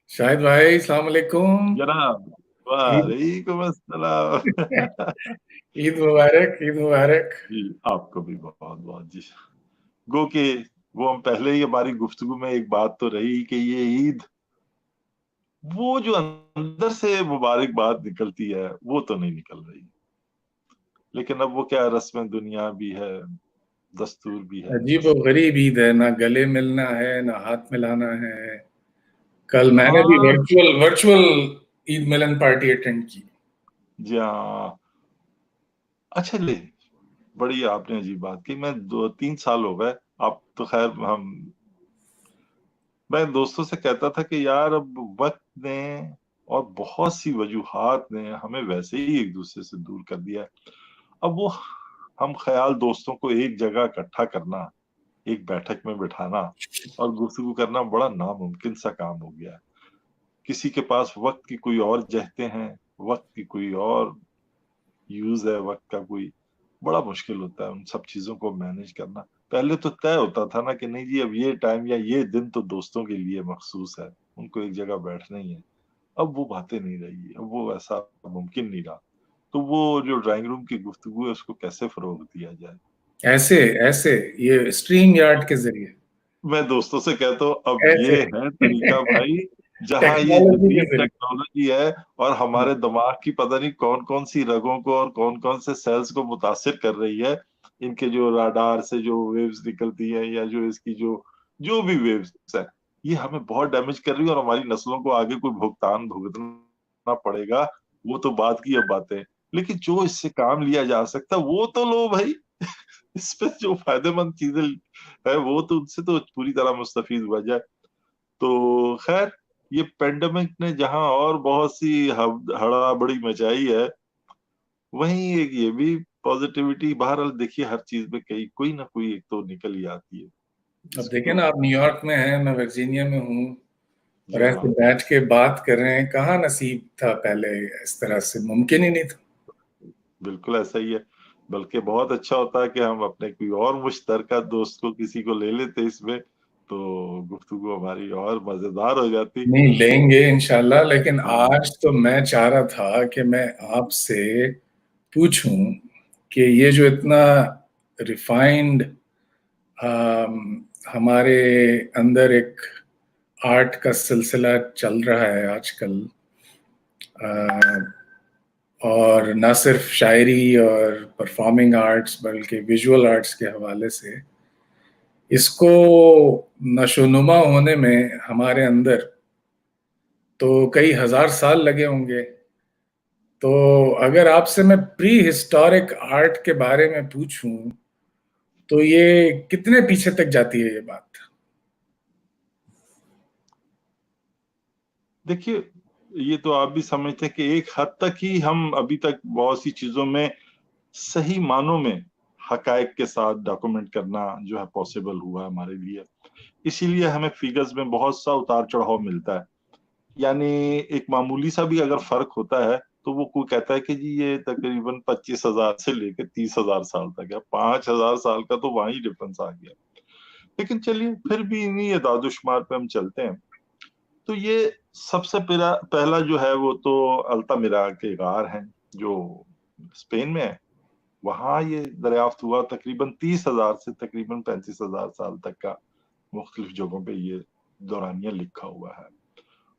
शाहिद भाई अस्सलाम वालेकुम। जनाब, ईद वालेकुम अस्सलाम। ईद मुबारक, ईद मुबारक। जी, आपको भी बहुत बहुत जी। गो के वो हम पहले ही हमारी गुफ्तगू में एक बात तो रही कि ये ईद, वो जो अंदर से मुबारक बात निकलती है वो तो नहीं निकल रही। लेकिन अब वो क्या, रस्म दुनिया भी है, दस्तूर भी है। अजीब और गरीब ईद है, ना गले मिलना है ना हाथ मिलाना है। कल मैंने भी हाँ वर्चुअल वर्चुअल ईद मिलन पार्टी अटेंड की। जी हाँ। अच्छा ले, बड़ी आपने अजीब बात की। मैं 2-3 साल हो गए, आप तो खैर हम, मैं दोस्तों से कहता था कि यार अब वक्त ने और बहुत सी वजूहात ने हमें वैसे ही एक दूसरे से दूर कर दिया है। अब वो हम ख्याल दोस्तों को एक जगह इकट्ठा करना, एक बैठक में बिठाना और गुफ्तगू करना बड़ा नामुमकिन सा काम हो गया है। किसी के पास वक्त की कोई और जहते हैं, वक्त की कोई और यूज है, वक्त का कोई, बड़ा मुश्किल होता है उन सब चीजों को मैनेज करना। पहले तो तय होता था ना कि नहीं जी, अब ये टाइम या ये दिन तो दोस्तों के लिए मखसूस है, उनको एक जगह बैठना ही है। अब वो बातें नहीं रही, अब वो ऐसा मुमकिन नहीं रहा। तो वो जो ड्राइंग रूम की गुफ्तगू है उसको कैसे फरोग दिया जाए। ऐसे ऐसे ये स्ट्रीम यार्ड के जरिए, मैं दोस्तों से कहता हूँ अब ऐसे ये है तरीका भाई, जहाँ ये टेक्नोलॉजी के जदीद जरिए। टेक्नोलॉजी है और हमारे दिमाग की पता नहीं कौन कौन सी रगों को और कौन कौन से सेल्स को मुतासिर कर रही है। इनके जो राडार से जो वेव्स निकलती है, या जो इसकी जो जो भी वेव्स है, ये हमें बहुत डैमेज कर रही है और हमारी नस्लों को आगे कोई भुगतान भुगतना पड़ेगा। वो तो बात की अब बातें, लेकिन जो इससे काम लिया जा सकता वो तो लो भाई। इस पे जो फायदेमंद चीजें है वो तो उनसे तो पूरी तरह मुस्तफीद हुआ जाए। तो खैर, ये पेंडेमिक ने जहां और बहुत सी हड़ाबड़ी मचाई है, वहीं एक ये भी पॉजिटिविटी, बहरहाल देखिए हर चीज में कई कोई ना कोई एक तो निकल ही आती है। अब देखिए इसको ना, आप न्यूयॉर्क में हैं, मैं वर्जीनिया में हूँ, जी और ऐसे हाँ, बैठ के बात कर रहे हैं। कहाँ नसीब था पहले, इस तरह से मुमकिन ही नहीं था। बिल्कुल ऐसा ही है। बल्कि बहुत अच्छा होता है कि हम अपने कोई और मुश्तरका दोस्त को किसी को ले लेते इसमें, तो गुफ्तगू हमारी और मजेदार हो जाती। नहीं, लेंगे इंशाल्लाह। लेकिन आज हाँ तो मैं चाह रहा था कि मैं आपसे पूछूं कि ये जो इतना रिफाइंड हमारे अंदर एक आर्ट का सिलसिला चल रहा है आजकल, और न सिर्फ शायरी और परफॉर्मिंग आर्ट्स बल्कि विजुअल आर्ट्स के हवाले से, इसको नशोनुमा होने में हमारे अंदर तो कई हजार साल लगे होंगे। तो अगर आपसे मैं प्री हिस्टोरिक आर्ट के बारे में पूछूं, तो ये कितने पीछे तक जाती है ये बात? देखिए, ये तो आप भी समझते हैं कि एक हद तक ही हम अभी तक बहुत सी चीजों में सही मानों में हकायक के साथ डॉक्यूमेंट करना जो है पॉसिबल हुआ है हमारे लिए। इसीलिए हमें फिगर्स में बहुत सा उतार चढ़ाव मिलता है। यानी एक मामूली सा भी अगर फर्क होता है तो वो कोई कहता है कि जी ये तकरीबन 25,000 से लेकर 30,000 साल तक है, 5,000 साल का तो वहीं डिफरेंस आ गया। लेकिन चलिए फिर भी इन्हीं एदादोशुमार पे हम चलते हैं। तो ये सबसे पहला पहला जो है वो तो अल्तामिरा के गार हैं, जो स्पेन में है। वहां ये दरियाफ्त हुआ, तकरीबन 30,000 से तकरीबन 35,000 साल तक का मुख्तलिफ जगहों पे ये दौरानिया लिखा हुआ है।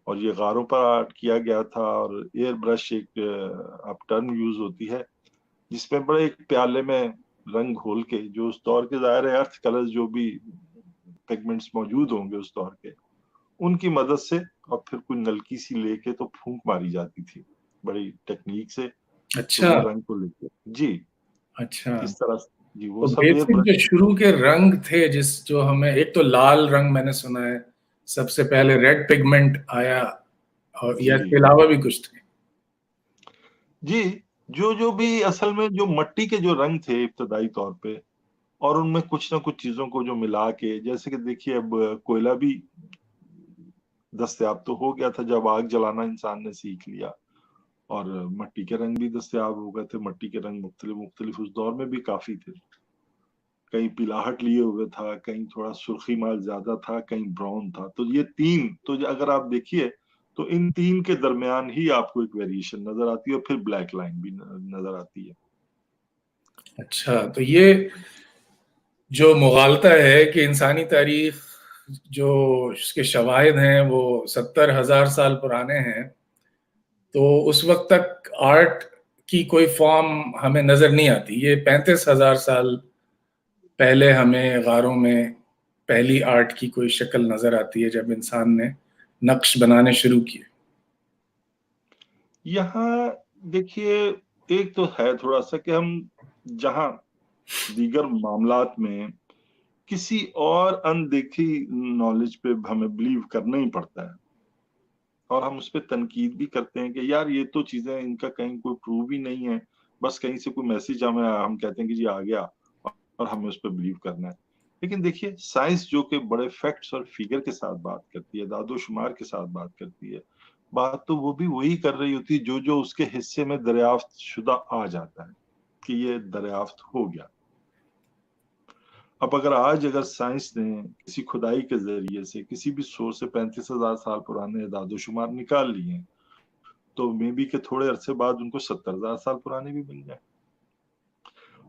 और ये गारों पर आर्ट किया गया था। और एयर ब्रश एक अब टर्म यूज होती है, जिसमें बड़े एक प्याले में रंग घोल के, जो उस दौर के ज़ाहिर है अर्थ कलर्स जो भी पिगमेंट्स मौजूद होंगे उस दौर के, उनकी मदद से और फिर कोई नलकी सी लेके तो फूंक मारी जाती थी बड़ी टेक्निक से। तो अच्छा। वो रंग को लेके जी, अच्छा। इस तरह से जी वो तो सब एयर बेसिक जो ब्रश। शुरू के रंग थे, जिस जो हमें, एक तो लाल रंग मैंने सुना है सबसे पहले रेड पिगमेंट आया, और या इसके जी अलावा भी कुछ थे? जी, जो जो भी असल में जो मट्टी के जो रंग थे इब्तदाई तौर पे, और उनमें कुछ ना कुछ चीजों को जो मिला के, जैसे कि देखिए अब कोयला भी दस्तयाब तो हो गया था जब आग जलाना इंसान ने सीख लिया। और मट्टी के रंग भी दस्तयाब हो गए थे। मट्टी के रंग मुख्तलिफ मुख्तलिफ उस दौर में भी काफी थे। कहीं पिलाहट लिए हुए था, कहीं थोड़ा सुर्खी माल ज्यादा था, कहीं ब्राउन था। तो ये तीन तो अगर आप देखिए تو ان تین کے درمیان ہی آپ کو ایک ویریشن نظر آتی ہے اور پھر بلیک لائن بھی نظر آتی ہے. اچھا، تو یہ جو مغالطہ ہے کہ انسانی تاریخ جو اس کے شواہد ہیں وہ 70,000 سال پرانے ہیں، تو اس وقت تک آرٹ کی کوئی فارم ہمیں نظر نہیں آتی. یہ 35,000 سال پہلے ہمیں غاروں میں پہلی آرٹ کی کوئی شکل نظر آتی ہے جب انسان نے نقش بنانے شروع کیے. یہاں دیکھیے ایک تو ہے تھوڑا سا کہ ہم جہاں دیگر معاملات میں کسی اور اندیکھی نالج پہ ہمیں بلیو کرنا ہی پڑتا ہے اور ہم اس پہ تنقید بھی کرتے ہیں کہ یار یہ تو چیزیں ان کا کہیں کوئی پروو ہی نہیں ہے، بس کہیں سے کوئی میسج ہم کہتے ہیں کہ جی آ گیا اور ہمیں اس پہ بلیو کرنا ہے. لیکن دیکھیے سائنس جو کہ بڑے فیکٹس اور فگر کے ساتھ بات کرتی ہے، داد و شمار کے ساتھ بات کرتی ہے، بات تو وہ بھی وہی کر رہی ہوتی ہے جو اس کے حصے میں دریافت شدہ آ جاتا ہے کہ یہ دریافت ہو گیا. اب اگر سائنس نے کسی کھدائی کے ذریعے سے کسی بھی سورس سے 35,000 سال پرانے اعداد و شمار نکال لیے ہیں تو مے بی کہ تھوڑے عرصے بعد ان کو 70,000 سال پرانے بھی مل جائیں.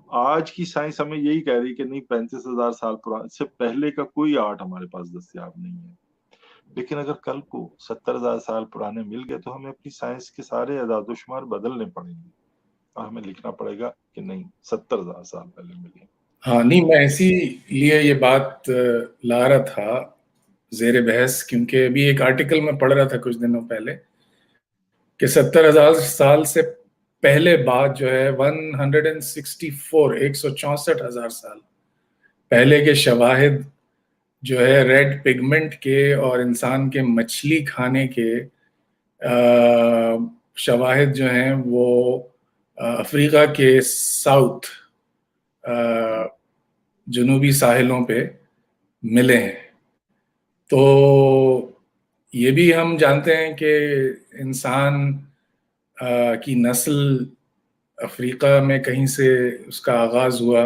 آج کی سائنس ہمیں یہی کہہ رہی کہ نہیں 35,000 سال پرانے سے پہلے کا کوئی آرٹ ہمارے پاس دستیاب نہیں ہے. لیکن اگر کل کو 70,000 سال پرانے مل گئے تو ہمیں اپنی سائنس کے سارے اعداد و شمار بدلنے پڑیں گے اور ہمیں لکھنا پڑے گا کہ نہیں 70,000 سال پہلے ملے. ہاں نہیں، میں اسی لیے یہ بات لا رہا تھا زیر بحث، کیونکہ ابھی ایک آرٹیکل میں پڑھ رہا تھا کچھ دنوں پہلے کہ 70,000 سال سے پہلے بعد جو ہے 164 سال پہلے کے شواہد جو ہے ریڈ پگمنٹ کے اور انسان کے مچھلی کھانے کے شواہد جو ہیں وہ افریقہ کے ساؤتھ جنوبی ساحلوں پہ ملے ہیں. تو یہ بھی ہم جانتے ہیں کہ انسان کی نسل افریقہ میں کہیں سے اس کا آغاز ہوا.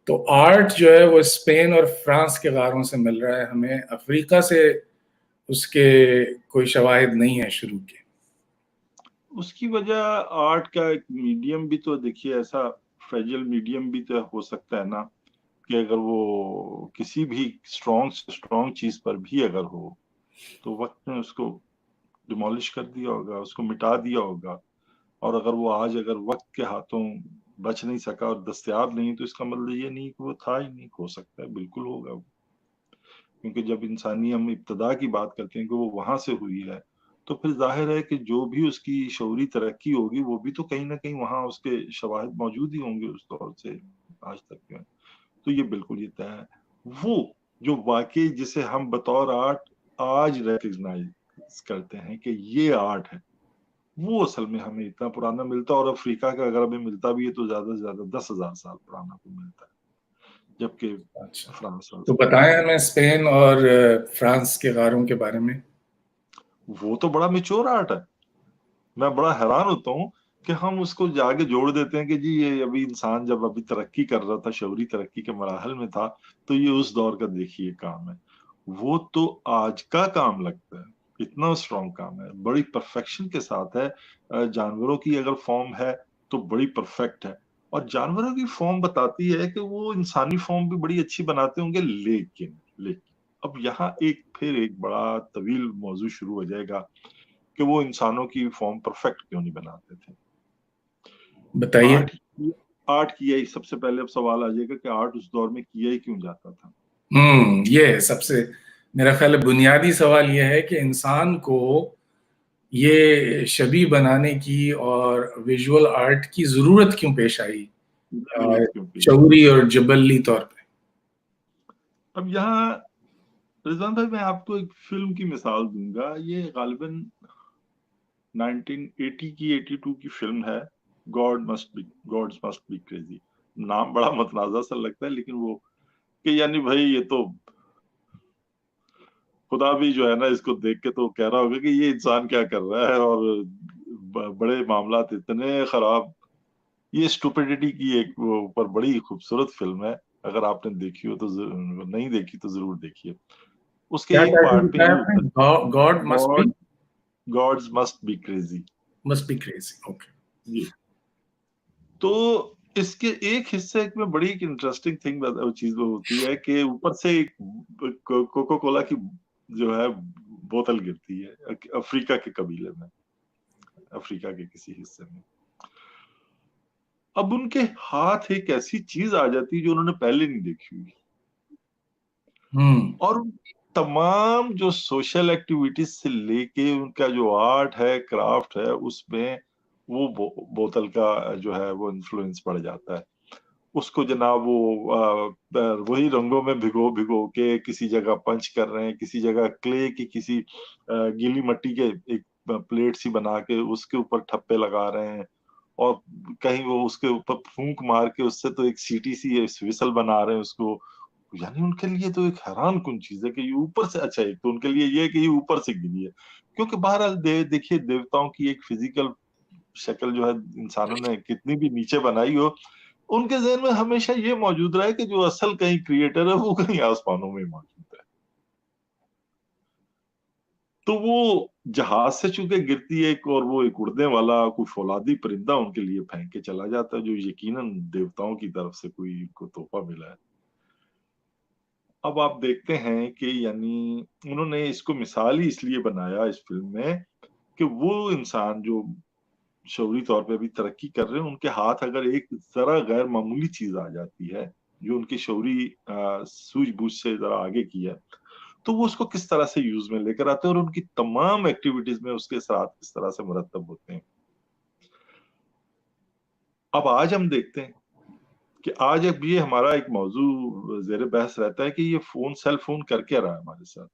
تو آرٹ جو ہے وہ اسپین اور فرانس کے غاروں سے مل رہا ہے، ہمیں افریقہ سے اس کے کوئی شواہد نہیں ہے شروع کے. اس کی وجہ آرٹ کا ایک میڈیم بھی تو دیکھیے ایسا فریجل میڈیم بھی تو ہو سکتا ہے نا کہ اگر وہ کسی بھی اسٹرانگ چیز پر بھی اگر ہو تو وقت نے اس کو ڈیمولش کر دیا ہوگا، اس کو مٹا دیا ہوگا. اور اگر وہ آج اگر وقت کے ہاتھوں بچ نہیں سکا اور دستیاب نہیں تو اس کا مطلب یہ نہیں کہ وہ تھا ہی نہیں. ہو سکتا ہے بالکل ہوگا وہ، کیونکہ جب انسانی ہم ابتدا کی بات کرتے ہیں کہ وہ وہاں سے ہوئی ہے تو پھر ظاہر ہے کہ جو بھی اس کی شعوری ترقی ہوگی وہ بھی تو کہیں نہ کہیں وہاں اس کے شواہد موجود ہی ہوں گے اس دور سے آج تک کے. تو یہ بالکل یہ طے ہے. وہ جو واقعی جسے ہم بطور آرٹ آج ریکگنائز کرتے ہیں کہ یہ آرٹ ہے، وہ اصل میں ہمیں اتنا پرانا ملتا ہے اور افریقہ کا اگر ہمیں ملتا بھی ہے تو زیادہ سے زیادہ 10,000 سال پرانا کو ملتا ہے، جبکہ اچھا، فرانس تو بتائیں ہمیں اسپین اور فرانس کے غاروں کے بارے میں. وہ تو بڑا میچور آرٹ ہے. میں بڑا حیران ہوتا ہوں کہ ہم اس کو جاگے جوڑ دیتے ہیں کہ جی یہ ابھی انسان جب ابھی ترقی کر رہا تھا، شعوری ترقی کے مراحل میں تھا تو یہ اس دور کا دیکھیے کام ہے. وہ تو آج کا کام لگتا ہے، اتنا اسٹرانگ کام ہے، بڑی پرفیکشن کے ساتھ ہے. جانوروں کی اگر فارم ہے تو بڑی پرفیکٹ ہے، اور جانوروں کی فارم بتاتی ہے کہ وہ انسانی فارم بھی بڑی اچھی بناتے ہوں گے. لیکن اب یہاں پھر ایک بڑا طویل موضوع شروع ہو جائے گا کہ وہ انسانوں کی فارم پرفیکٹ کیوں نہیں بناتے تھے. بتائیے. آرٹ کیا ہی سب سے پہلے اب سوال آ جائے گا کہ آرٹ اس دور میں کیا ہی کیوں جاتا تھا. یہ سب سے میرا خیال ہے بنیادی سوال یہ ہے کہ انسان کو یہ شبیہ بنانے کی اور ویژول آرٹ کی ضرورت کیوں پیش آئی شعوری اور جبلی طور پہ. اب یہاں رضوان بھائی میں آپ کو ایک فلم کی مثال دوں گا. یہ غالباً 1980 کی 82 کی فلم ہے، گاڈز مسٹ بی کریزی. نام بڑا متنازع سا لگتا ہے لیکن وہ کہ یعنی بھائی یہ تو خدا بھی جو ہے نا اس کو دیکھ کے تو کہہ رہا ہوگا کہ یہ انسان کیا کر رہا ہے، اور بڑے معاملات اتنے خراب. یہ اسٹوپیڈیٹی کی ایک اوپر بڑی خوبصورت فلم ہے. اگر آپ نے دیکھی ہو تو نہیں دیکھی تو ضرور دیکھیے. اس کے ایک پارٹ پہ یہ ہوتا ہے god must be gods must be crazy. must be crazy. Okay. जी. तो इसके एक हिस्से में बड़ी एक इंटरेस्टिंग थिंग चीज वो होती है कि ऊपर से एक कोको कोला की जो है बोतल गिरती है अफ्रीका के कबीले में, अफ्रीका के किसी हिस्से में. अब उनके हाथ एक ऐसी चीज आ जाती है जो उन्होंने पहले नहीं देखी हुई, और उनकी तमाम जो सोशल एक्टिविटीज से लेके उनका जो आर्ट है, क्राफ्ट है, उसमें वो बोतल का जो है वो इन्फ्लुएंस पड़ जाता है. उसको जनाब वो वही रंगों में भिगो भिगो के किसी जगह पंच कर रहे हैं, किसी जगह क्ले की किसी गीली मिट्टी के एक प्लेट सी बना के उसके ऊपर ठप्पे लगा रहे हैं, और कहीं वो उसके ऊपर फूंक मार के उससे तो एक सीटी सी विसल बना रहे हैं उसको. यानी उनके लिए तो एक हैरान कुन चीज है कि ये ऊपर से, अच्छा एक तो उनके लिए ये है कि ये ऊपर से गिरी है, क्योंकि बहरहाल देखिए देवताओं की एक फिजिकल शक्ल जो है इंसानों ने कितनी भी नीचे बनाई हो, उनके ज़हन में हमेशा ये मौजूद रहा है कि जो असल कहीं क्रिएटर है वो कहीं आसमानों में मौजूद है. तो वो जहाज से चूंकि गिरती है और वो एक उड़ने वाला कोई फौलादी परिंदा उनके लिए फेंक के चला जाता है, जो यकीनन देवताओं की तरफ से कोई को तोहफा मिला है. अब आप देखते हैं कि यानी उन्होंने इसको मिसाल ही इसलिए बनाया इस फिल्म में कि वो इंसान जो शौरी तौर पे अभी तरक्की कर रहे हैं, उनके हाथ अगर एक जरा गैर मामूली चीज आ जाती है जो उनकी शौरी सूझबूझ से जरा आगे की है, तो वो उसको किस तरह से यूज में लेकर आते हैं और उनकी तमाम एक्टिविटीज में उसके साथ किस तरह से मुरतब होते हैं. अब आज हम देखते हैं कि आज अब ये हमारा एक मौजू जेर बहस रहता है कि ये फोन सेल फोन कर क्या रहा है हमारे साथ.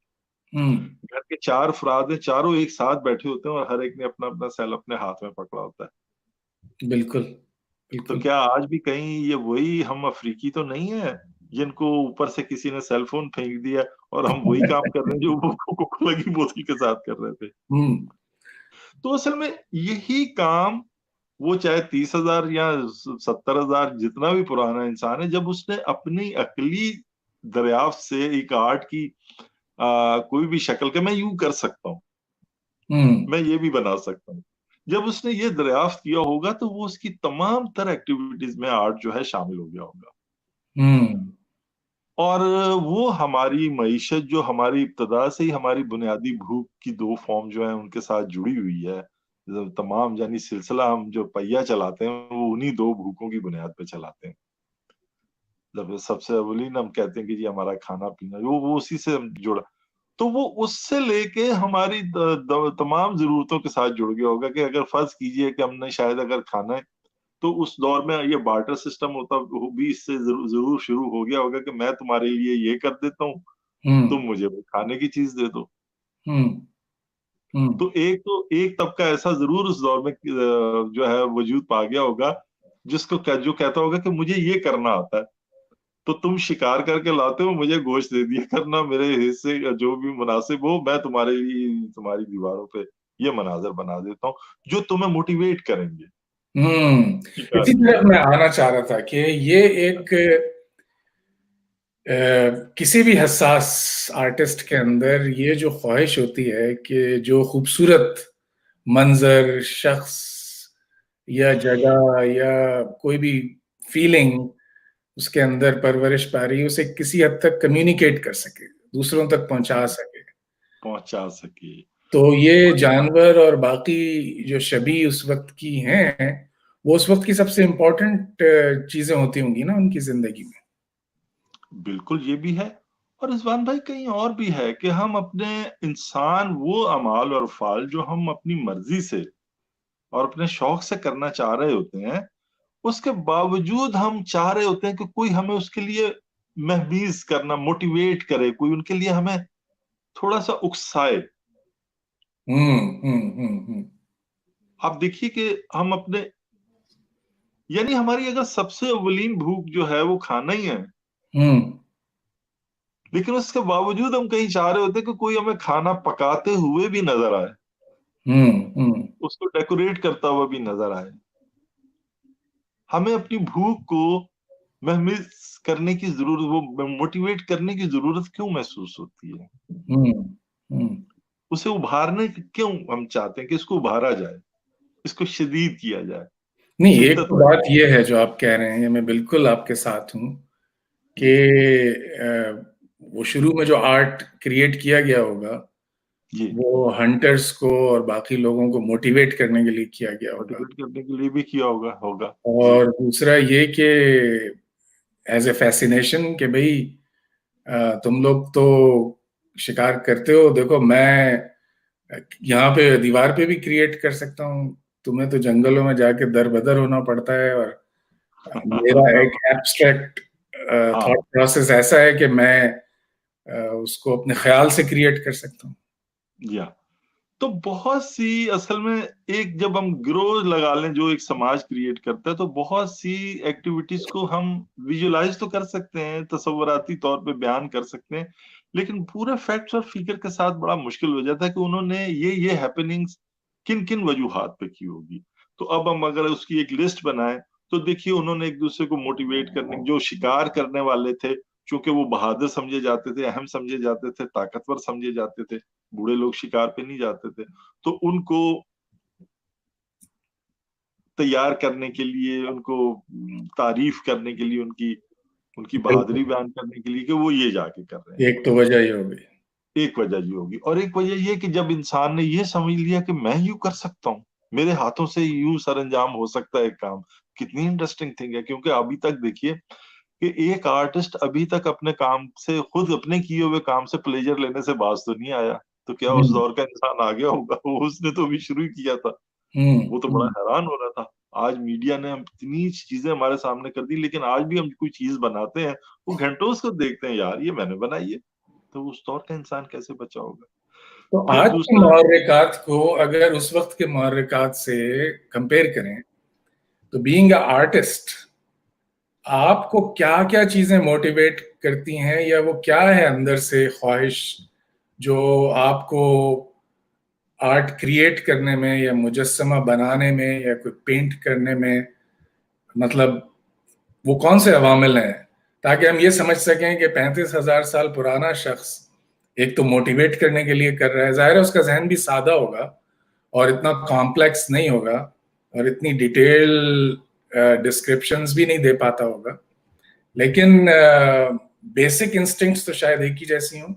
घर के 4 अफराद हैं, चारों एक साथ बैठे होते हैं और हर एक ने अपना अपना सेल अपने हाथ में पकड़ा होता है. बिल्कुल तो बिल्कुल. क्या आज भी कहीं ये वही हम अफ्रीकी तो नहीं है जिनको ऊपर से किसी ने सेल फोन फेंक दिया और हम वही काम कर रहे हैं जो वो कोको कोला की बोतल के साथ कर रहे थे. तो असल में यही काम वो चाहे 30,000 या 70,000 जितना भी पुराना इंसान है, जब उसने अपनी अकली दरियाफ्त से एक आर्ट की कोई भी शक्ल के मैं यूं कर सकता हूँ, मैं ये भी बना सकता हूँ, जब उसने ये दरियाफ्त किया होगा तो वो उसकी तमाम तरह एक्टिविटीज में आर्ट जो है शामिल हो गया होगा. और वो हमारी मईशत जो हमारी इब्तदा से ही हमारी बुनियादी भूख की 2 फॉर्म जो है उनके साथ जुड़ी हुई है, तमाम यानी सिलसिला हम जो पहिया चलाते हैं वो उन्हीं 2 भूखों की बुनियाद पे चलाते हैं. जब सबसे अवलीन हम कहते हैं कि जी हमारा खाना पीना वो उसी से जुड़ा, तो वो उससे लेके हमारी तमाम जरूरतों के साथ जुड़ गया होगा कि अगर फर्ज कीजिए कि हमने शायद अगर खाना है तो उस दौर में ये बार्टर सिस्टम होता भी इससे जरूर शुरू हो गया होगा कि मैं तुम्हारे लिए ये कर देता हूँ, तुम मुझे वो खाने की चीज दे दो. तो एक तबका ऐसा जरूर उस दौर में जो है वजूद पा गया होगा जिसको जो कहता होगा कि मुझे ये करना आता है, तो तुम शिकार करके लाते हो, मुझे गोश्त दे दिया करना, मेरे हिस्से जो भी मुनासिब हो मैं तुम्हारे लिए तुम्हारी दीवारों पे ये मनाजर बना देता हूँ जो तुम्हें मोटिवेट करेंगे. इसी तरफ मैं आना चाह रहा था कि ये एक किसी भी हसास आर्टिस्ट के अंदर ये जो ख्वाहिश होती है कि जो खूबसूरत मंजर, शख्स या जगह या कोई भी फीलिंग उसके अंदर परवरिश पा रही है, उसे किसी हद तक कम्युनिकेट कर सके, दूसरों तक पहुंचा सके. तो ये जानवर और बाकी जो शबी उस वक्त की हैं, वो उस वक्त की सबसे इम्पोर्टेंट चीजें होती होंगी ना उनकी जिंदगी में. बिल्कुल ये भी है, और रिजवान भाई कहीं और भी है कि हम अपने इंसान वो अमाल और फाल जो हम अपनी मर्जी से और अपने शौक से करना चाह रहे होते हैं, उसके बावजूद हम चाह रहे होते हैं कि कोई हमें उसके लिए महबीज करना, मोटिवेट करे, कोई उनके लिए हमें थोड़ा सा उकसाए. आप देखिए कि हम अपने यानी हमारी अगर सबसे अवलीन भूख जो है वो खाना ही है, लेकिन उसके बावजूद हम कहीं चाह रहे होते हैं कि कोई हमें खाना पकाते हुए भी नजर आए, उसको डेकोरेट करता हुआ भी नजर आए. हमें अपनी भूख को महसूस करने की जरूरत, वो मोटिवेट करने की जरूरत क्यों महसूस होती है? उसे उभारने क्यों हम चाहते हैं कि इसको उभारा जाए, इसको शदीद किया जाए, नहीं, एक शिद्दत तो वाली। बात ये है जो आप कह रहे हैं, ये मैं बिल्कुल आपके साथ हूँ कि जी वो शुरू में जो आर्ट क्रिएट किया गया होगा जी, वो हंटर्स को और बाकी लोगों को मोटिवेट करने के लिए किया गया होगा। मोटिवेट करने के लिए भी किया होगा होगा। जी और दूसरा ये कि एज ए फैसिनेशन कि भाई तुम लोग तो शिकार करते हो, देखो मैं यहाँ पे दीवार पे भी क्रिएट कर सकता हूँ, तुम्हें तो जंगलों में जाके दर बदर होना पड़ता है, और मेरा एक एब्स्ट्रैक्ट थॉट हाँ प्रोसेस ऐसा है कि मैं उसको अपने ख्याल से क्रिएट कर सकता हूँ। या तो बहुत सी असल में, एक जब हम ग्रोज लगा लें जो एक समाज क्रिएट करता है, तो बहुत सी एक्टिविटीज को हम विजुलाइज तो कर सकते हैं, तसव्वुराती तौर पे बयान कर सकते हैं, लेकिन पूरा फैक्ट्स और फिगर के साथ बड़ा मुश्किल हो जाता है कि उन्होंने ये हैपनिंग्स किन किन वजूहात पे की होगी। तो अब हम अगर उसकी एक लिस्ट बनाएं, तो देखिए उन्होंने एक दूसरे को मोटिवेट करने, जो शिकार करने वाले थे, चूंकि वो बहादुर समझे जाते थे, अहम समझे जाते थे, ताकतवर समझे जाते थे, बूढ़े लोग शिकार पे नहीं जाते थे, तो उनको तैयार करने के लिए, उनको तारीफ करने के लिए, उनकी उनकी बहादुरी बिल्कुल, बयान करने के लिए कि वो ये जाके कर रहे हैं। एक तो वजह ये हो गई। एक वजह ये होगी, और एक वजह ये कि जब इंसान ने ये समझ लिया कि मैं यूं कर सकता हूँ, मेरे हाथों से यूं सरंजाम हो सकता है काम, कितनी इंटरेस्टिंग थिंग है। क्योंकि अभी तक देखिए कि एक आर्टिस्ट अभी तक अपने काम से, खुद अपने किए हुए काम से प्लेजर लेने से बाज तो नहीं आया। तो क्या उस हम्म दौर का इंसान आ गया होगा? वो उसने तो अभी शुरू ही किया था। हम्म वो तो बड़ा हम्म। हैरान हो रहा था। आज मीडिया ने हम इतनी चीजें हमारे सामने कर दी, लेकिन आज भी हम कोई चीज बनाते हैं, वो घंटों उसको देखते हैं, यार ये मैंने बनाई है। तो उस दौर का इंसान कैसे बचा होगा? तो फिर आज के दूसरा, मौर्यकात को अगर उस वक्त के मौर्यकात से कंपेयर करें, तो बीइंग अ आर्टिस्ट आपको क्या क्या चीजें मोटिवेट करती हैं, या वो क्या है अंदर से ख्वाहिश जो आपको आर्ट क्रिएट करने में या मुजस्समा बनाने में या कोई पेंट करने में, मतलब वो कौन से अवामिल हैं, ताकि हम ये समझ सकें कि 35,000 साल पुराना शख्स एक तो मोटिवेट करने के लिए कर रहा है, जाहिर है उसका जहन भी सादा होगा और इतना कॉम्प्लेक्स नहीं होगा और इतनी डिटेल डिस्क्रिप्शंस भी नहीं दे पाता होगा, लेकिन बेसिक इंस्टिंक्ट्स तो शायद एक ही जैसी हों।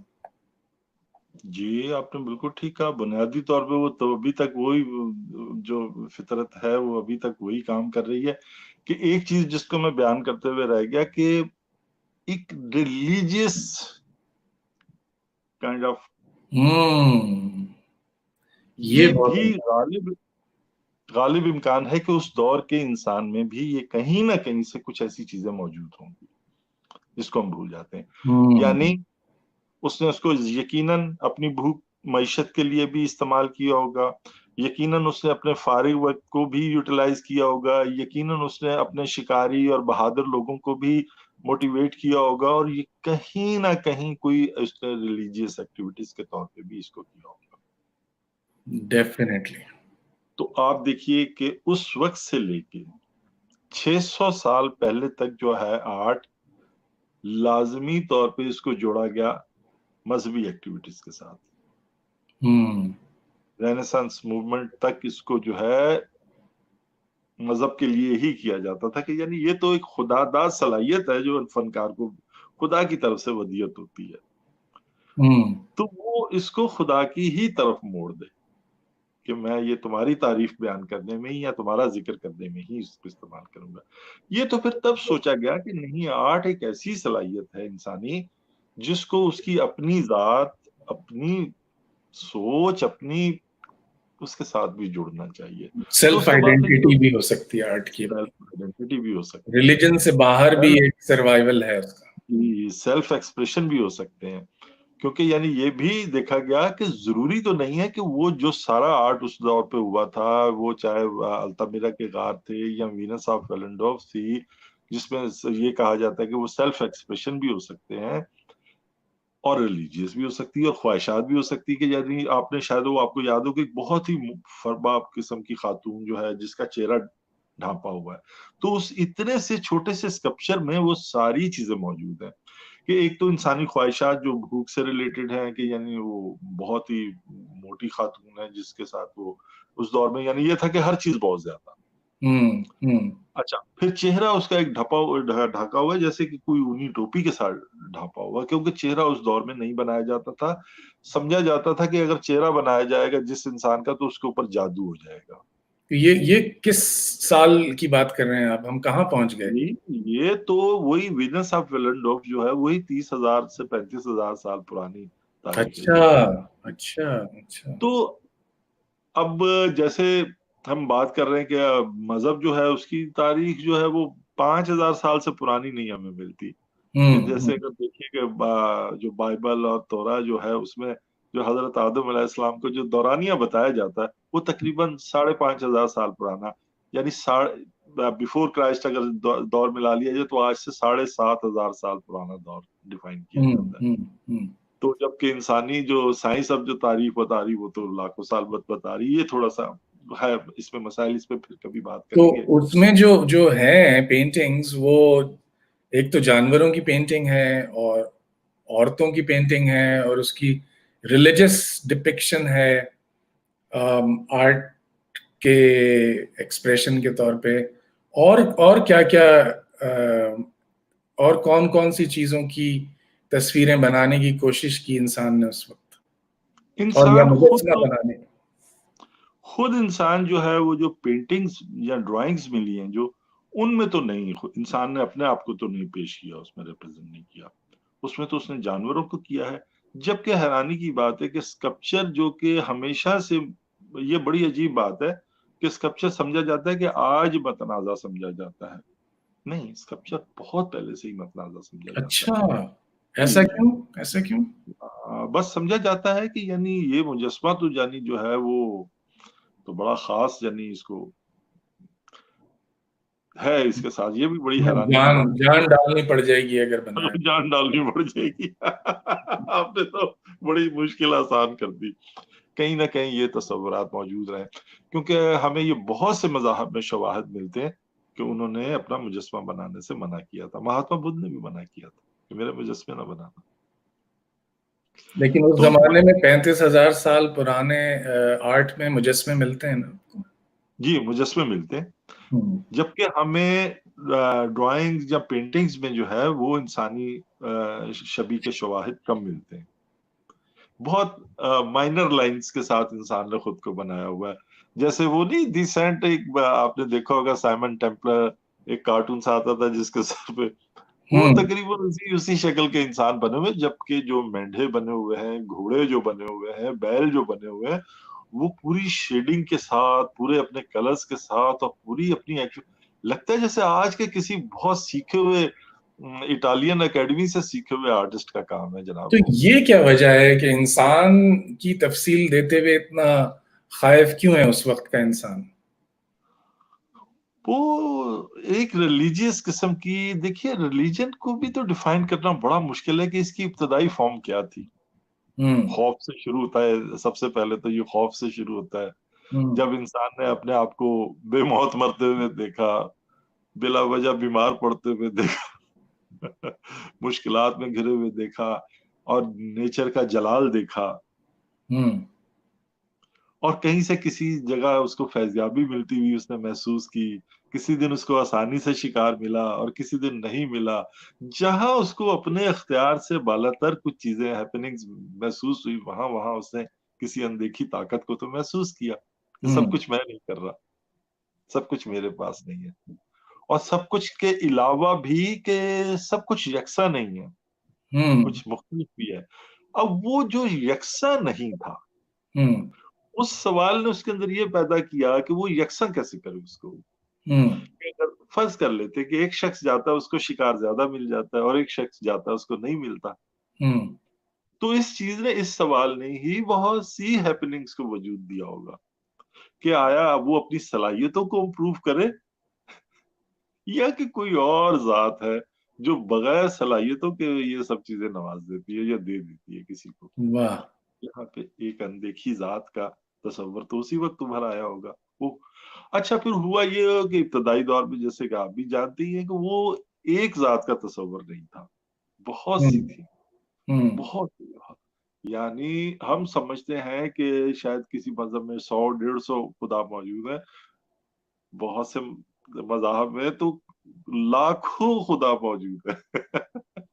जी आपने बिल्कुल ठीक कहा। बुनियादी तौर पे वो तो अभी तक वही, जो फितरत है वो अभी तक वही काम कर रही है। कि एक चीज जिसको मैं बयान करते हुए रह गया, कि एक रिलीजियस काइंड ऑफ, हम्म, ये ये बहुत भी गालिब गालिब इम्कान है कि उस दौर के इंसान में भी ये कहीं ना कहीं से कुछ ऐसी चीजें मौजूद होंगी जिसको हम भूल जाते हैं। हम्म यानी उसने उसको यकीनन अपनी भूख मईशत के लिए भी इस्तेमाल किया होगा, यकीनन उसने अपने फारिग वक्त को भी यूटिलाइज किया होगा, यकीनन उसने अपने शिकारी और बहादुर लोगों को भी मोटिवेट किया होगा, और ये कहीं ना कहीं कोई उसने रिलीजियस एक्टिविटीज के तौर पे भी इसको किया होगा। डेफिनेटली। तो आप देखिए कि उस वक्त से लेके 600 साल पहले तक जो है आर्ट, लाजमी तौर पे इसको जोड़ा गया मजहबी एक्टिविटीज के साथ। हम्म रेनेसांस मूवमेंट तक इसको जो है मजहब के लिए ही किया जाता था, कि यानी ये तो एक खुदादाद सलाहियत है जो फनकार को खुदा की तरफ से वदीयत होती है, हम्म तो वो इसको खुदा की ही तरफ मोड़ दे कि मैं ये तुम्हारी तारीफ बयान करने में ही या तुम्हारा जिक्र करने में ही इसको इस्तेमाल करूंगा। ये तो फिर तब सोचा गया कि नहीं, आर्ट एक ऐसी सलाहियत है इंसानी जिसको उसकी अपनी जात, अपनी सोच, अपनी उसके साथ भी जुड़ना चाहिए। तो सेल्फ उसके बाद फिर आइडेंटिटी भी हो सकती है आर्ट की अपनी, सेल्फ आइडेंटिटी भी हो सकती है, रिलीजन से बाहर भी एक सर्वाइवल है उसका। सेल्फ एक्सप्रेशन भी हो सकते हैं। क्योंकि यानी ये भी देखा गया कि जरूरी तो नहीं है कि वो जो सारा आर्ट उस दौर पे हुआ था, वो चाहे अल्तामिरा के गार थे या वीनस ऑफ वेलेंडोर्फ थी, जिसमें ये कहा जाता है कि वो सेल्फ एक्सप्रेशन भी हो सकते हैं, और रिलीजियस भी हो सकती है, और ख्वाहिशात भी हो सकती है। कि यानी आपने शायद, वो आपको याद हो कि एक बहुत ही फरबाब किस्म की खातून जो है जिसका चेहरा ढांपा हुआ है, तो उस इतने से छोटे से स्कल्पचर में वो सारी चीजें मौजूद है। कि एक तो इंसानी ख्वाहिशात जो भूख से रिलेटेड है, कि यानी वो बहुत ही موٹی خاتون ہے جس کے ساتھ وہ اس دور میں یعنی یہ تھا کہ ہر چیز بہت زیادہ. اچھا پھر چہرہ اس کا ایک ڈھکا ہوا ہے جیسے کہ کوئی اونی ٹوپی کے ساتھ ڈھانپا ہوا, کیونکہ چہرہ اس دور میں نہیں بنایا جاتا تھا. سمجھا جاتا تھا کہ اگر چہرہ بنایا جائے گا جس انسان کا تو اس کے اوپر جادو ہو جائے گا. یہ کس سال کی بات کر رہے ہیں آپ, ہم کہاں پہنچ گئے؟ یہ تو وہی وینس آف ویلنڈورف جو ہے وہی 30,000 سے 35,000 سال پرانی تاریخ ہے. اچھا. تو اب جیسے ہم بات کر رہے ہیں کہ مذہب جو ہے اس کی تاریخ جو ہے وہ 5,000 سال سے پرانی نہیں ہمیں ملتی. کہ جیسے اگر دیکھیے کہ جو بائبل اور تورا جو ہے اس میں جو حضرت آدم علیہ السلام کو جو دورانیہ بتایا جاتا ہے وہ تقریباً 5,500 سال پرانا, یعنی بیفور کرائسٹ اگر دور ملا لیا جائے تو آج سے 7,500 سال پرانا دور ڈیفائن کیا جاتا ہے. تو جبکہ انسانی جو سائنس اب جو تاریخ بتا رہی وہ تو لاکھوں سال بتا رہی, یہ تھوڑا سا ہے اس میں مسائل, اس پہ پھر کبھی بات کریں گے. تو اس میں جو ہیں پینٹنگز, وہ ایک تو جانوروں کی پینٹنگ ہے اور عورتوں کی پینٹنگ ہے اور اس کی ریلیجس ڈپکشن ہے آرٹ کے ایکسپریشن کے طور پہ, اور کیا اور کون سی چیزوں کی تصویریں بنانے کی کوشش کی انسان نے اس وقت, اور یا مجسمہ بنانے. خود انسان جو ہے وہ جو پینٹنگز یا ڈرائنگز ملی ہیں جو ان میں تو نہیں, انسان نے اپنے آپ کو تو نہیں پیش کیا, اس میں ریپرزینٹ نہیں کیا, اس میں تو اس نے جانوروں کو کیا ہے. جبکہ حیرانی کی بات ہے کہ اسکلپچر جو کہ ہمیشہ سے, یہ بڑی عجیب بات ہے کہ اسکلپچر سمجھا جاتا ہے کہ آج متنازع سمجھا جاتا ہے. نہیں, اسکلپچر بہت پہلے سے ہی متنازع سمجھا جاتا ہے. اچھا, ایسا کیوں؟ بس سمجھا جاتا ہے کہ یعنی یہ مجسمہ تو یعنی جو ہے وہ تو بڑا خاص, یعنی اس کو ہے, اس کے ساتھ یہ بھی بڑی حیرانی کی بات, جان ڈالنی پڑ جائے گی اگر بنایا, جان ڈالنی پڑ جائے گی. آپ نے تو بڑی مشکل آسان کر دی. کہیں نہ کہیں یہ تصورات موجود رہے, کیونکہ ہمیں یہ بہت سے مذاہب میں شواہد ملتے ہیں کہ انہوں نے اپنا مجسمہ بنانے سے منع کیا تھا. مہاتما بدھ نے بھی منع کیا تھا کہ میرے مجسمے نہ بنانا. لیکن اس زمانے میں 35,000 سال پرانے آرٹ میں مجسمے ملتے ہیں نا. جی مجسمے ملتے ہیں, جبکہ ہمیں ڈرائنگ یا پینٹنگز میں جو ہے وہ انسانی شبیہ کے شواہد کم ملتے ہیں. بہت مائنر لائنز کے ساتھ انسان نے خود کو بنایا ہوا ہے. جیسے وہ نہیں دی سینٹ, ایک آپ نے دیکھا ہوگا سائمن ٹیمپلر, ایک کارٹون سا آتا تھا جس کے سر پہ وہ تقریباً اسی شکل کے انسان بنے ہوئے, جبکہ جو مینڈھے بنے ہوئے ہیں, گھوڑے جو بنے ہوئے ہیں, بیل جو بنے ہوئے ہیں, وہ پوری شیڈنگ کے ساتھ, پورے اپنے کلرز کے ساتھ اور پوری اپنی لگتا ہے جیسے آج کے کسی بہت سیکھے ہوئے اٹالین اکیڈمی سے سیکھے ہوئے آرٹسٹ کا کام ہے جناب. تو یہ کیا وجہ ہے کہ انسان کی تفصیل دیتے ہوئے اتنا خائف کیوں ہے اس وقت کا انسان؟ وہ ایک ریلیجیس قسم کی, دیکھیے ریلیجن کو بھی تو ڈیفائن کرنا بڑا مشکل ہے کہ اس کی ابتدائی فارم کیا تھی. خوف سے شروع ہوتا ہے, سب سے پہلے تو یہ خوف سے شروع ہوتا ہے. جب انسان نے اپنے آپ کو بے موت مرتے ہوئے دیکھا, بلا وجہ بیمار پڑتے ہوئے دیکھا, مشکلات میں گھرے ہوئے دیکھا, اور نیچر کا جلال دیکھا, اور کہیں سے کسی جگہ اس کو فیضیابی ملتی ہوئی اس نے محسوس کی. کسی دن اس کو آسانی سے شکار ملا اور کسی دن نہیں ملا. جہاں اس کو اپنے اختیار سے بالاتر کچھ چیزیں ہیپننگز محسوس ہوئی, وہاں اس نے کسی اندیکھی طاقت کو تو محسوس کیا کہ سب کچھ میں نہیں کر رہا, سب کچھ میرے پاس نہیں ہے, اور سب کچھ کے علاوہ بھی کہ سب کچھ یکساں نہیں ہے, کچھ مختلف بھی ہے. اب وہ جو یکساں نہیں تھا, اس سوال نے اس کے اندر یہ پیدا کیا کہ وہ یکساں کیسے کرے اس کو. فرض کر لیتے کہ ایک شخص جاتا ہے اس کو شکار زیادہ مل جاتا ہے, اور ایک شخص جاتا ہے اس کو نہیں ملتا. تو اس چیز نے, اس سوال نے ہی بہت سی ہیپننگز کو وجود دیا ہوگا کہ آیا وہ اپنی صلاحیتوں کو امپروو کرے, یا کہ کوئی اور ذات ہے جو بغیر صلاحیتوں کے یہ سب چیزیں نواز دیتی ہے یا دے دیتی ہے کسی کو. یہاں پہ ایک اندیکھی ذات کا تصور تو اسی وقت تمہارا آیا ہوگا. اچھا پھر ہوا یہ کہ ابتدائی دور میں جیسے کہ آپ بھی جانتے ہی ہیں کہ وہ ایک ذات کا تصور نہیں تھا, بہت سی تھی, بہت. यानी हम समझते हैं कि शायद किसी मजहब में 100-150 खुदा मौजूद है, बहुत से मज़ाहब में तो लाखों खुदा मौजूद है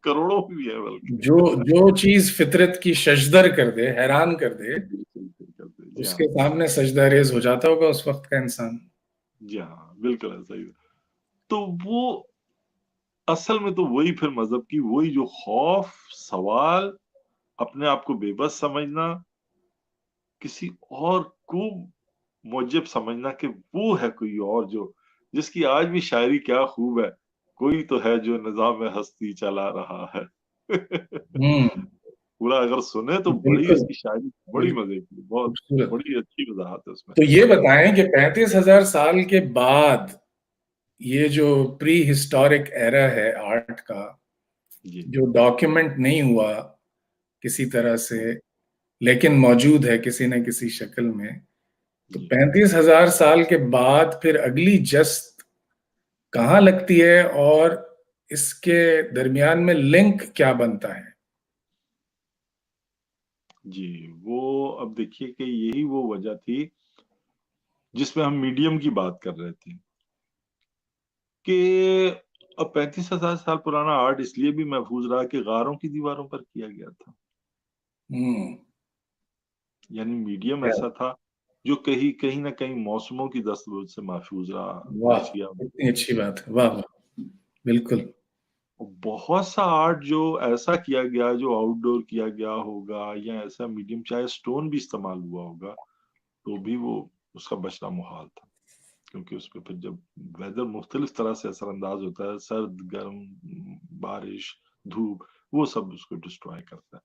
करोड़ों भी है बल्कि। जो जो चीज फितरत की शशदर कर दे, हैरान कर दे, बिल्कुल, बिल्कुल, जी हाँ, उसके सामने सजदा रेज हो जाता होगा उस वक्त का इंसान। जी हाँ, बिल्कुल ऐसा ही है। तो वो असल में तो वही फिर मज़हब की वही जो खौफ, सवाल, अपने आप को बेबस समझना, किसी और को मुअज्जब समझना कि वो है कोई और जो जिसकी आज भी शायरी क्या खूब है, कोई तो है जो निज़ाम हस्ती चला रहा है। हम्म। पूरा अगर सुने तो बड़ी बिल्कुल। उसकी शायरी बड़ी बिल्कुल मज़े की, बहुत खूबसूरत। बड़ी अच्छी वज़ाहत है उसमें। तो ये बताएं कि 35,000 साल के बाद ये जो प्री हिस्टोरिक एरा है आर्ट का, जी, जो डॉक्यूमेंट नहीं हुआ किसी तरह से, लेकिन मौजूद है किसी न किसी शक्ल में, तो जी। 35,000 साल के बाद फिर अगली जस्त कहाँ लगती है और इसके दरमियान में लिंक क्या बनता है? जी, वो अब देखिए कि यही वो वजह थी जिसमें हम मीडियम की बात कर रहे थे कि अब 35,000 साल पुराना आर्ट इसलिए भी महफूज रहा कि गारों की दीवारों पर किया गया था। हम्म। यानी मीडियम ऐसा था जो कहीं कहीं ना कहीं मौसमों की दस्तूर से महफूज रहा, वाह, बच गया। कितनी अच्छी बात है, वाह वाह, बिल्कुल। बहुत सा आर्ट जो ऐसा किया गया जो आउटडोर किया गया होगा या ऐसा मीडियम चाहे स्टोन भी इस्तेमाल हुआ होगा तो भी वो उसका बचना मुहाल था, क्योंकि उसपे फिर जब वेदर मुख्तलिफ तरह से असरअंदाज होता है, सर्द गर्म, बारिश, धूप, वो सब उसको डिस्ट्रॉय करता है।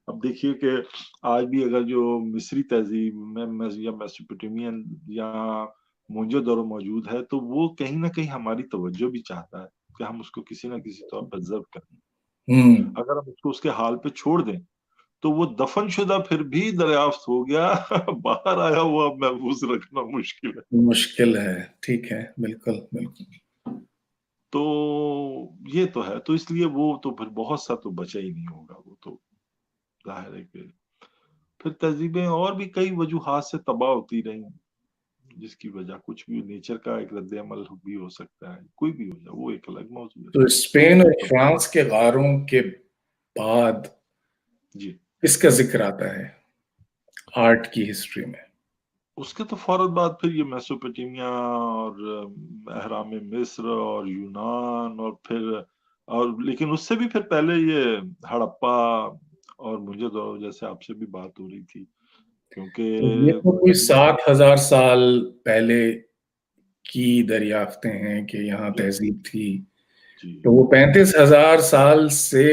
अब देखिए कि आज भी अगर जो मिस्री तहजीब में या मेसोपोटामियन या मोहनजोदड़ो मौजूद है तो वो कहीं ना कहीं हमारी तवज्जो भी चाहता है कि हम उसको किसी ना किसी तौर पर ऑब्जर्व करें। हम्म। अगर हम उसको उसके हाल पे छोड़ दें तो वो दफन शुदा फिर भी दरियाफ्त हो गया बाहर आया हुआ महफूज रखना मुश्किल है। मुश्किल है, ठीक है, बिल्कुल बिल्कुल। तो ये तो है, तो इसलिए वो तो फिर बहुत सा तो बचा ही नहीं होगा, वो तो जाहिर है कि फिर तहजीबें और भी कई वजूहात से तबाह होती रही, जिसकी वजह कुछ भी नेचर का एक रद्द अमल भी हो सकता है, कोई भी हो जाए, वो एक अलग मौजूद है। तो तो स्पेन वो और तो फ्रांस के गारों के बाद जी, किसका जिक्र आता है आर्ट की हिस्ट्री में? उसके तो फौरन बाद फिर ये मेसोपोटामिया और अहराम मिस्र और यूनान और फिर और लेकिन उससे भी फिर पहले ये हड़प्पा और मुझे तो जैसे आपसे भी बात हो रही थी क्योंकि तो ये तो कोई 7,000 साल पहले की दरियाफ्तें हैं कि यहाँ बिल्कुल तहजीब थी। जी तो वो 35,000 साल से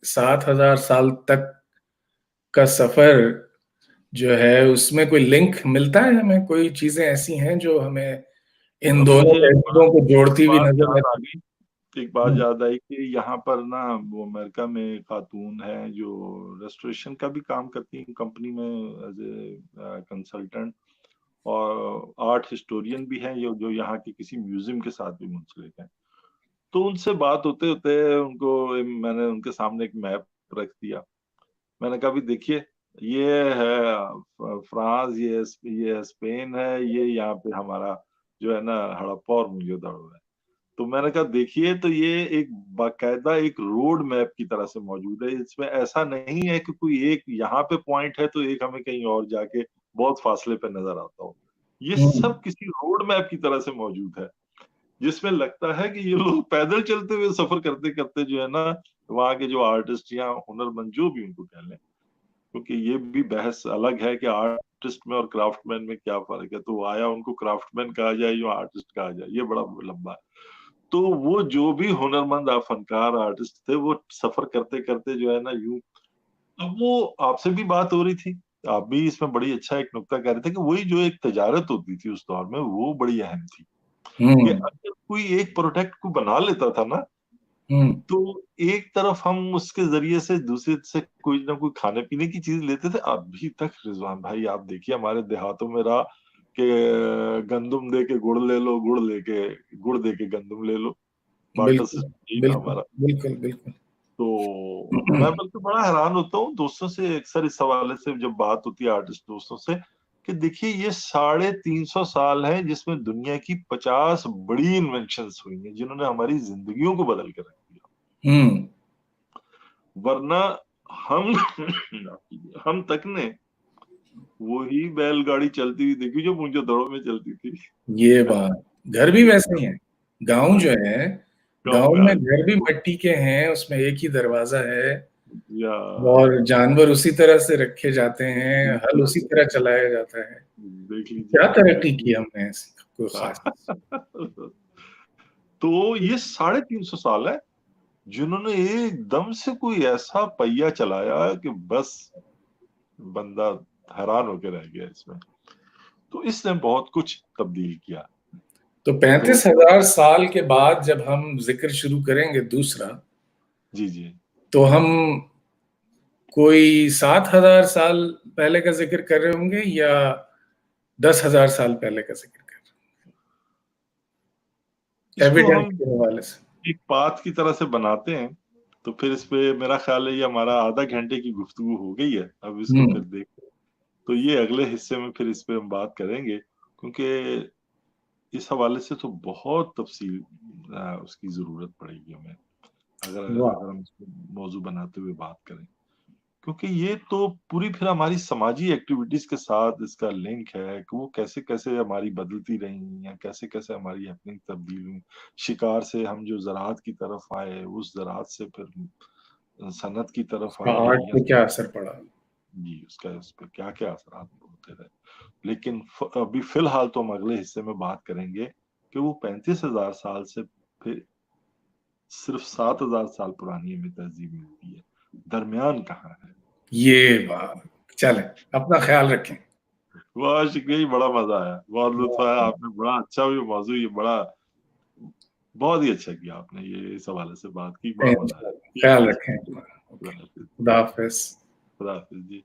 7,000 साल तक का सफर जो है, उसमें कोई लिंक मिलता है हमें? कोई चीजें ऐसी हैं जो हमें इन अब दोनों मुझे तहजीबों को एक जोड़ती हुई बात नजर याद आ आती गई, एक बात है? याद आई कि यहाँ पर ना वो अमेरिका में खातून है जो रेस्टोरेशन का भी काम करती है कंपनी में एज ए कंसल्टेंट और आर्ट हिस्टोरियन भी हैं ये जो यहाँ के किसी म्यूजियम के साथ भी मुंसलिक हैं। तो उनसे बात होते होते उनको मैंने उनके सामने एक मैप रख दिया। मैंने कहा भी देखिए ये है फ्रांस, ये है स्पेन है, ये यहाँ पे हमारा जो है ना हड़प्पा और मोहनजोदड़ो है। तो मैंने कहा देखिए तो ये एक बाकायदा एक रोड मैप की तरह से मौजूद है, इसमें ऐसा नहीं है कि कोई एक यहाँ पे पॉइंट है तो एक हमें कहीं और जाके बहुत फासले पे नजर आता हो। ये हम्म। सब किसी रोड मैप की तरह से मौजूद है, जिसमें लगता है कि ये लोग पैदल चलते हुए सफर करते करते जो है ना वहाँ के जो आर्टिस्ट या हुनरमंद जो भी उनको कह लें, क्योंकि ये भी बहस अलग है कि आर्टिस्ट में और क्राफ्टमैन में क्या फर्क है, तो आया उनको क्राफ्टमैन कहा जाए या आर्टिस्ट कहा जाए, ये बड़ा लंबा है। तो वो जो भी हुनरमंद फनकार आर्टिस्ट थे वो सफर करते करते जो है ना यूं, अब वो आपसे भी बात हो रही थी, आप भी इसमें बड़ी अच्छा एक नुक्ता कह रहे थे कि वही जो एक तजारत होती थी उस दौर में वो बड़ी अहम थी कि हम्म। अगर कोई एक प्रोडक्ट को बना लेता था ना हम्म। तो एक तरफ हम उसके जरिए से दूसरे से कोई ना कोई खाने पीने की चीज लेते थे। अभी तक रिजवान भाई आप देखिए हमारे देहातों में रहा कि गंदुम दे के गुड़ ले लो, गुड़ दे के गंदुम ले लो, बाटर बिल्कुल सिस्टम यही था बिल्कुल हमारा। बिल्कुल बिल्कुल। तो मैं बल्कि बड़ा हैरान होता हूँ दोस्तों से अक्सर इस हवाले से जब बात होती है आर्टिस्ट दोस्तों से, कि देखिए ये 350 साल है जिसमें दुनिया की 50 बड़ी इन्वेंशंस हुई हैं जिन्होंने हमारी जिंदगियों को बदल कर रख दिया। वरना हम तक ने वही बैलगाड़ी चलती हुई देखी जो मुंजोदड़ों में चलती थी। ये बात, घर भी वैसे ही है, गांव जो है, गांव में घर भी मिट्टी के हैं, उसमें एक ही दरवाजा है और जानवर उसी तरह से रखे जाते हैं, हल उसी तरह चलाया जाता है। देख लीजिए क्या तरक्की की हमने कोई खास। तो ये 350 साल है जिन्होंने एकदम से कोई ऐसा पहिया चलाया कि बस बंदा हैरान होकर रह गया इसमें। तो इसने बहुत कुछ तब्दील किया। तो 35,000 साल के बाद जब हम जिक्र शुरू करेंगे दूसरा, जी जी, तो हम कोई 7,000 साल पहले का जिक्र कर रहे होंगे या 10,000 साल पहले का जिक्र कर रहे, एविडेंस के हवाले से एक बात की तरह से बनाते हैं। तो फिर इस पे मेरा ख्याल है ये हमारा आधा घंटे की गुफ्तगू हो गई है, अब इसको फिर देख, तो ये अगले हिस्से में फिर इस पे हम बात करेंगे, क्योंकि इस हवाले से तो बहुत तफसील उसकी जरूरत पड़ेगी हमें अगर हम इसको मौजू बनाते हुए बात करें, क्योंकि ये तो पूरी फिर हमारी समाजी एक्टिविटीज के साथ इसका लिंक है कि वो कैसे कैसे हमारी बदलती रही या कैसे कैसे हमारी हैपनिंग तब्दील हुई। शिकार से हम जो ज़राअत की तरफ आए, उस ज़राअत से फिर सनत की तरफ आए, आर्ट पे क्या असर पड़ा जी, उसका उस पर क्या क्या असरात होते रहे। लेकिन अभी फिलहाल तो हम अगले हिस्से में बात करेंगे कि वो 35,000 साल से फिर सिर्फ 7,000 साल पुरानी हमें तहजीब मिलती है, दरमियान कहाँ है। ये बात, चले अपना ख्याल रखें। वाह शुक्रिया, बड़ा मजा आया, बहुत लुत्फ आया, आपने बड़ा अच्छा भी मौजू, ये बड़ा बहुत ही अच्छा किया आपने, ये इस हवाले से बात की, बड़ा मजा आया। ख्याल रखें, खुदा हाफिज। खुदा हाफिज जी।